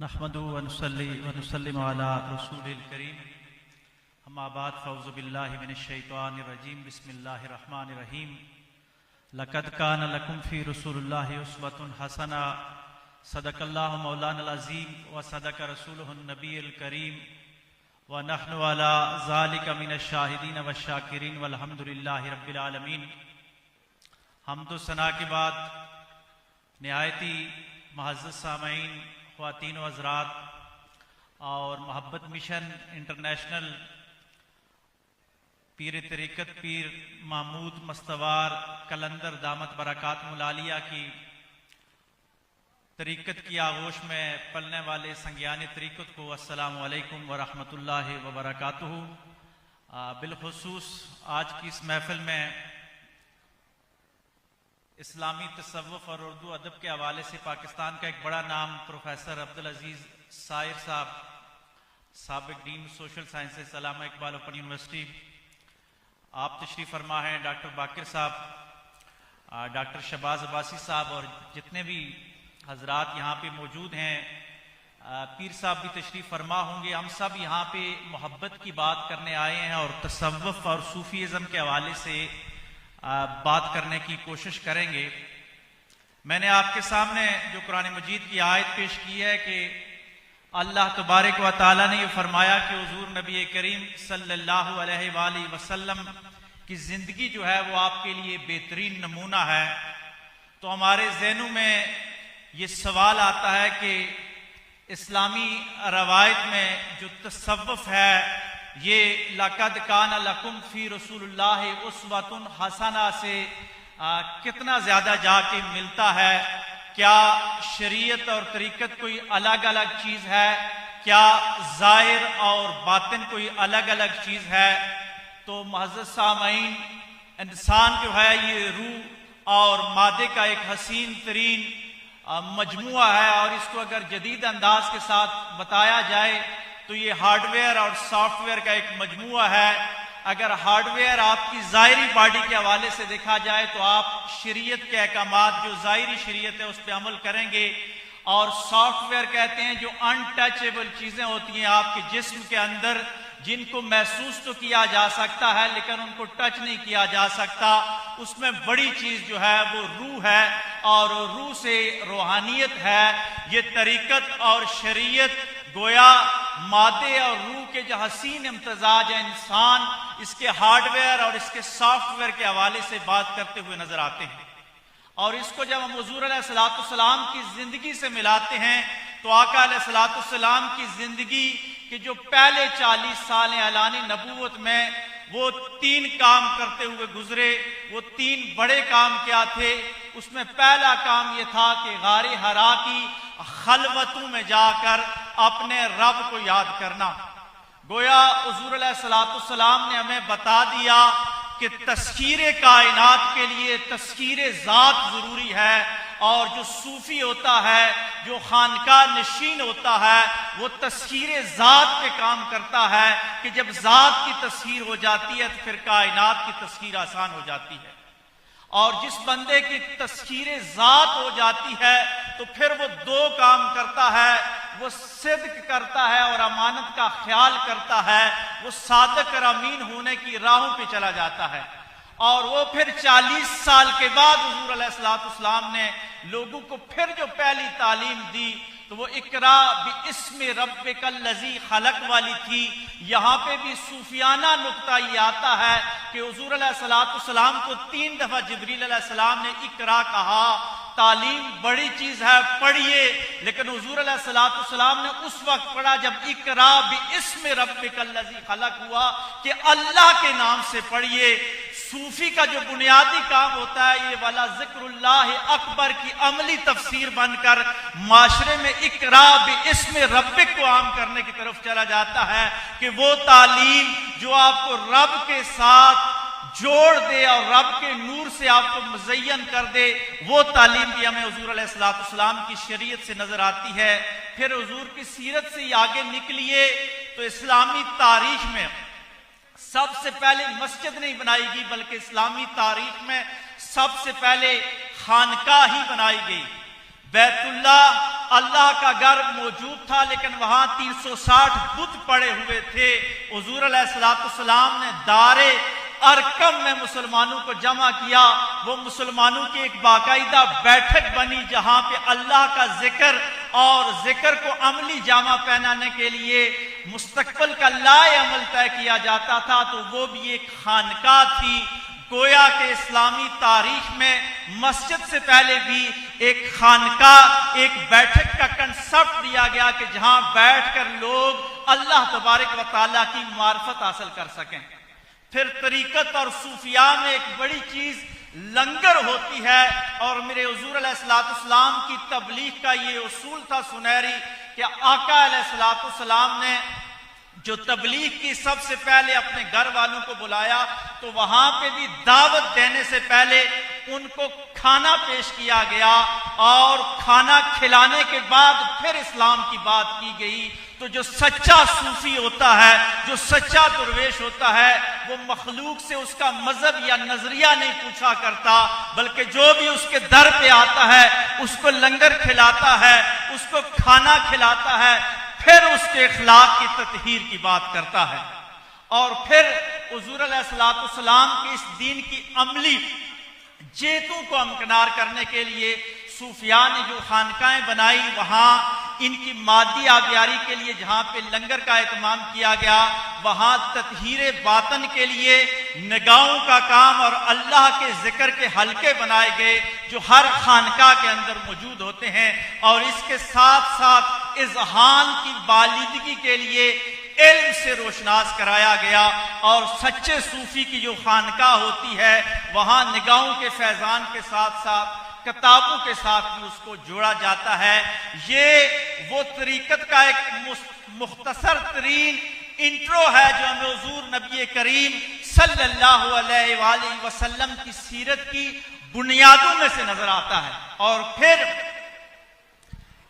नहमदु व नुसल्ली व नुसल्लिमु अला रसूलिल करीम। अम्मा बाद फ़अऊज़ु बिल्लाहि मिनश शैतानिर रजीम। बिस्मिल्लाहिर रहमानिर रहीम। लक़द कान लकुम फ़ी रसूलिल्लाहि उस्वतुन हसना। सदक़ल्लाहु मौलानल अज़ीम व सदक़ रसूलुहुन नबियुल करीम व नहनु अला ज़ालिका मिनश शाहिदीन व शाकिरीन वल्हम्दुलिल्लाहि रब्बिल आलमीन। हम्द व सना के बाद निहायती मुअज़्ज़ज़ सामईन, ख़वातीन व हज़रात और मोहब्बत मिशन इंटरनेशनल पीर तरीक़त पीर महमूद मस्तवार कलंदर दामत बरकातुहुल आलिया की तरीक़त की आगोश में पलने वाले संज्ञान तरीक़त को अस्सलामु अलैकुम व रहमतुल्लाहि व बरकातुहू। बिलख़ुसूस आज की इस महफ़िल में इस्लामी तसव्वुफ़ और उर्दू अदब के हवाले से पाकिस्तान का एक बड़ा नाम प्रोफेसर अब्दुल अजीज़ साहिर साहब, साबिक़ डीन सोशल साइंसेस, अल्लामा इकबाल ओपन यूनिवर्सिटी, आप तशरीफ़ फरमा हैं। डॉक्टर बाकिर साहब, डॉक्टर शहबाज अब्बासी साहब और जितने भी हजरात यहाँ पे मौजूद हैं, पीर साहब भी तशरीफ़ फरमा होंगे। हम सब यहाँ पे मोहब्बत की बात करने आए हैं और तसव्वुफ़ और सूफ़ीज़म के हवाले से बात करने की कोशिश करेंगे। मैंने आपके सामने जो कुरान मजीद की आयत पेश की है कि अल्लाह तबारक व तआला ने ये फरमाया कि हुजूर नबी करीम सल्लल्लाहु अलैहि वसल्लम की ज़िंदगी जो है वो आपके लिए बेहतरीन नमूना है। तो हमारे ज़हनों में ये सवाल आता है कि इस्लामी रवायत में जो तसव्वुफ़ है ये लक़द कान लकुम फ़ी रसूलिल्लाहि उस्वतुन हसना से कितना ज़्यादा जाके मिलता है। क्या शरीयत और तरीक़त कोई अलग अलग चीज़ है? क्या ज़ाहिर और बातिन कोई अलग अलग चीज़ है? तो मुअज़्ज़ज़ सामईन, इंसान जो है ये रूह और मादे का एक हसीन तरीन मजमुआ है और इसको अगर जदीद अंदाज के साथ बताया जाए तो ये हार्डवेयर और सॉफ्टवेयर का एक मजमुआ है। अगर हार्डवेयर आपकी ज़ाहिरी बॉडी के हवाले से देखा जाए तो आप शरीयत के अहकामात जो ज़ाहिरी शरीयत है उस पर अमल करेंगे, और सॉफ्टवेयर कहते हैं जो अनटचेबल चीज़ें होती हैं आपके जिस्म के अंदर, जिनको महसूस तो किया जा सकता है लेकिन उनको टच नहीं किया जा सकता। उसमें बड़ी चीज़ जो है वो रूह है और रूह से रूहानियत है। ये तरीक़त और शरीयत गोया मादे और रूह के जो हसीन इम्तजाज है, इंसान इसके हार्डवेयर और इसके सॉफ्टवेयर के हवाले से बात करते हुए नजर आते हैं। और इसको जब हम हुजूर अलैहिस्सलाम की जिंदगी से मिलाते हैं तो आका अलैहिस्सलाम की जिंदगी के जो पहले 40 साल ऐलानी नबूवत में वो 3 काम करते हुए गुजरे। वो 3 बड़े काम क्या थे? उसमें पहला काम ये था कि गारे हरा की खलवतों में जाकर अपने रब को याद करना। गोया हुजूर अलैहिस्सलाम ने हमें बता दिया कि तस्खीरे कायनात के लिए तस्खीरे ज़ात जरूरी है, और जो सूफी होता है, जो खानका नशीन होता है, वो तस्खीरे ज़ात पे काम करता है कि जब ज़ात की तस्खीर हो जाती है तो फिर कायनात की तस्खीर आसान हो जाती है। और जिस बंदे की तस्खीरे ज़ात हो जाती है तो फिर वो 2 काम करता है, वो सिद्क करता है और अमानत का ख्याल करता है, वो सादिक और अमीन होने की राहों पे चला जाता है। और वो फिर 40 साल के बाद हुजूर अलैहिस्सलाम ने लोगों को फिर जो पहली तालीम दी तो वो इकरा बिइस्मि रब्बिकल लज़ी खलक वाली थी। यहाँ पे भी सूफियाना नुक्ता ये आता है कि हुजूर अलैहिस्सलाम को 3 दफा जिब्रील अलैहिस्सलाम ने इकरा कहा। तालीम बड़ी चीज है, पढ़िए, लेकिन हुजूर अलैहिस्सलाम ने उस वक्त पढ़ा जब इकरा बिइस्मि रब्बिकल लज़ी खलक हुआ कि अल्लाह के नाम से पढ़िए। सूफी का जो बुनियादी काम होता है ये वाला ज़िक्रुल्लाह अकबर की अमली तफसीर बनकर माशरे में इकरा बिइस्मि रब्बिक को आम करने की तरफ चला जाता है कि वो तालीम जो आपको रब के साथ जोड़ दे और रब के नूर से आपको मुज़य्यन कर दे, वो तालीम भी हमें हुजूर अलैहिस्सलाम की शरीयत से नजर आती है। फिर हुजूर की सीरत से आगे निकलिए तो इस्लामी तारीख में सबसे पहले मस्जिद नहीं बनाई गई बल्कि इस्लामी तारीख में सबसे पहले खानका ही बनाई गई। बैतुल्लाह अल्लाह का घर मौजूद था, लेकिन वहां 360 बुत पड़े हुए थे। हुजूर अलैहिस्सलाम ने दारे अरकम में मुसलमानों को जमा किया। वो मुसलमानों की एक बाकायदा बैठक बनी, जहां पे अल्लाह का जिक्र और जिक्र को अमली जामा पहनाने के लिए मुस्तकबिल का लाए अमल तय किया जाता था। तो वो भी एक खानका थी। गोया के इस्लामी तारीख में मस्जिद से पहले भी एक खानका, एक बैठक का कंसेप्ट दिया गया कि जहां बैठकर लोग अल्लाह तबारक व तआला की मार्फत हासिल कर सकें। फिर तरीकत और सूफिया में एक बड़ी चीज लंगर होती है, और मेरे हुजूर अलैहिस्सलाम की तबलीग का ये उसूल था सुनहरी कि आका अलैहिस्सलाम ने जो तबलीग की सबसे पहले अपने घर वालों को बुलाया, तो वहां पे भी दावत देने से पहले उनको खाना पेश किया गया, और खाना खिलाने के बाद फिर इस्लाम की बात की गई। तो जो सच्चा सूफी होता है, जो सच्चा दुर्वेश होता है, वो मखलूक से उसका मजहब या नजरिया नहीं पूछा करता, बल्कि जो भी उसके दर पे आता है उसको लंगर खिलाता है, उसको खाना खिलाता है, फिर उसके इखलाक की ततहीर की बात करता है। और फिर हुजूर अलैहिस्सलाम के इस दीन की अमली जेतों को अमकनार करने के लिए सूफिया ने जो खानकाएं बनाई, वहां इनकी मादी आबियारी के लिए जहां पे लंगर का एहतमाम किया गया, वहां ततहीरे बातन के लिए निगाहों का काम और अल्लाह के जिक्र के हलके बनाए गए, जो हर खानका के अंदर मौजूद होते हैं। और इसके साथ साथ इज़हान की बालिदगी के लिए इल्म से रोशनास कराया गया, और सच्चे सूफी की जो खानका होती है, वहां निगाहों के फैजान के साथ साथ किताबों के साथ भी उसको जोड़ा जाता है। ये वो तरीकत का एक मुख्तसर तरीन इंट्रो है जो हमें हुजूर नबी करीम सल्लल्लाहु अलैहि वसल्लम की सीरत की बुनियादों में से नजर आता है। और फिर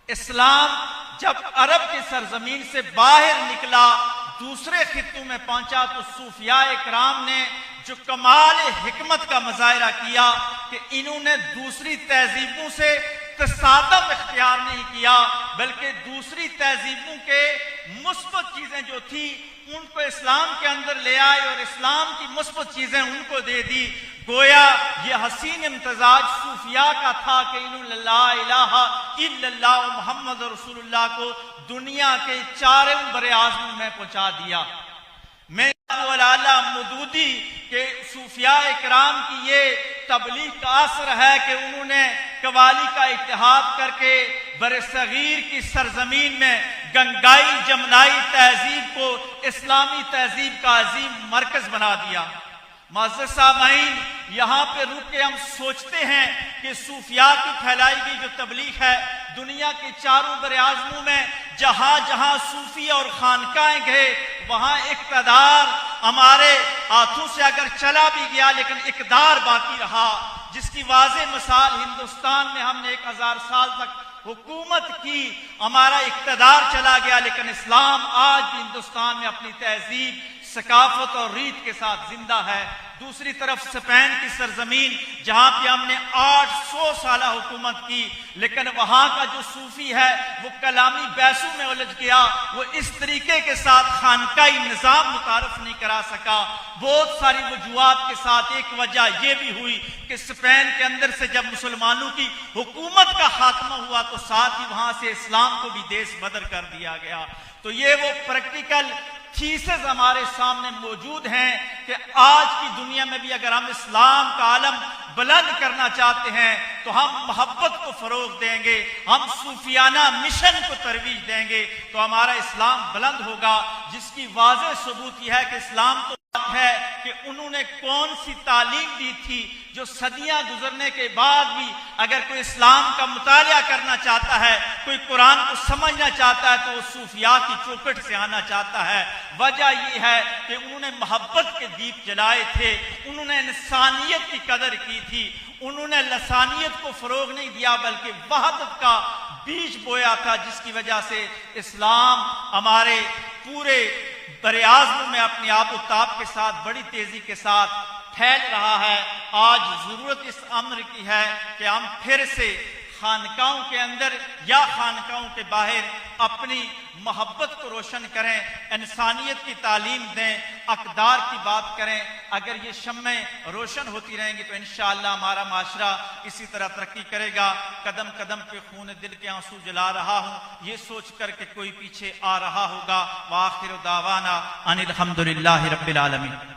इस्लाम जब अरब की सरजमीन से बाहर निकला, दूसरे खित्तों में पहुंचा, तो सूफिया इकराम ने जो कमाल हिकमत का मुजाहिरा किया कि इन्होंने दूसरी तहजीबों से तसादम इख्तियार नहीं किया, बल्कि दूसरी तहजीबों के मुस्बत चीजें जो थी उनको इस्लाम के अंदर ले आए और इस्लाम की मुस्बत चीजें उनको दे दी। गोया ये हसीन इम्तजाज सूफिया का था कि इन्होंने ला इलाहा इल्लल्लाह मुहम्मद रसूलुल्लाह को दुनिया के चारों बरे आज़म में पहुंचा दिया। मैं मदूदी के सूफिया इकराम की ये तबलीग का असर है कि उन्होंने कवाली का इत्तेहाद करके बरसगीर की सरजमीन में गंगाई जमनाई तहजीब को इस्लामी तहजीब का अजीम मरकज बना दिया। मुअज़्ज़िज़ सामईन, यहाँ पे रुक के हम सोचते हैं कि सूफिया की फैलाई गई जो तबलीग है, दुनिया के चारों बरे-आज़मों में जहां जहां सूफी और खानकाएं गए, वहां इक़्तिदार हमारे हाथों से अगर चला भी गया, लेकिन इक़्तिदार बाकी रहा, जिसकी वाज़े मिसाल हिंदुस्तान में हमने 1000 साल तक हुकूमत की, हमारा इक़्तिदार चला गया, लेकिन इस्लाम आज भी हिंदुस्तान में अपनी तहजीब, सकाफत और रीत के साथ जिंदा है। दूसरी तरफ स्पेन की सरजमीन जहां पे हमने 800 साल हुकूमत की, लेकिन वहां का जो सूफी है वो कलामी बहसों में उलझ गया, वो इस तरीके के साथ खानकाई निजाम मुतारफ नहीं करा सका। बहुत सारी वजूहात के साथ एक वजह यह भी हुई कि स्पेन के अंदर से जब मुसलमानों की हुकूमत का खात्मा हुआ, तो साथ ही वहां से इस्लाम को भी देश बदर कर दिया गया। तो ये वो प्रैक्टिकल थीसिस हमारे सामने मौजूद हैं कि आज की दुनिया में भी अगर हम इस्लाम का आलम बुलंद करना चाहते हैं, तो हम मोहब्बत को फरोग देंगे, हम सूफियाना मिशन को तरवीज देंगे, तो हमारा इस्लाम बुलंद होगा। जिसकी वाज़ेह सबूत यह है कि इस्लाम तो है कि उन्होंने कौन सी तालीम दी थी जो सदियां गुजरने के बाद भी अगर कोई इस्लाम का मुतालिया करना चाहता है, कोई कुरान को समझना चाहता है, तो वो सूफिया की चौखट से आना चाहता है। वजह यह है कि उन्होंने मोहब्बत के दीप जलाए थे, उन्होंने इंसानियत की कदर की थी, उन्होंने लसानियत को फरोग नहीं दिया बल्कि वहदत का बीज बोया था, जिसकी वजह से इस्लाम हमारे पूरे बरे-आज़म में अपनी आबोताब के साथ बड़ी तेजी के साथ फैल रहा है। आज जरूरत इस अम्र की है कि हम फिर से खानकाओं के अंदर या खानकाओं के बाहर अपनी मोहब्बत को रोशन करें, इंसानियत की तालीम दें, अक़दार की बात करें। अगर ये शम्में रोशन होती रहेंगी तो इंशाअल्लाह हमारा माशरा इसी तरह तरक्की करेगा। कदम कदम पे खून दिल के आंसू जला रहा हूँ ये सोच कर के कोई पीछे आ रहा होगा। व आखिर दावाना अनिल हम्दुलिल्लाहि रब्बिल आलमीन।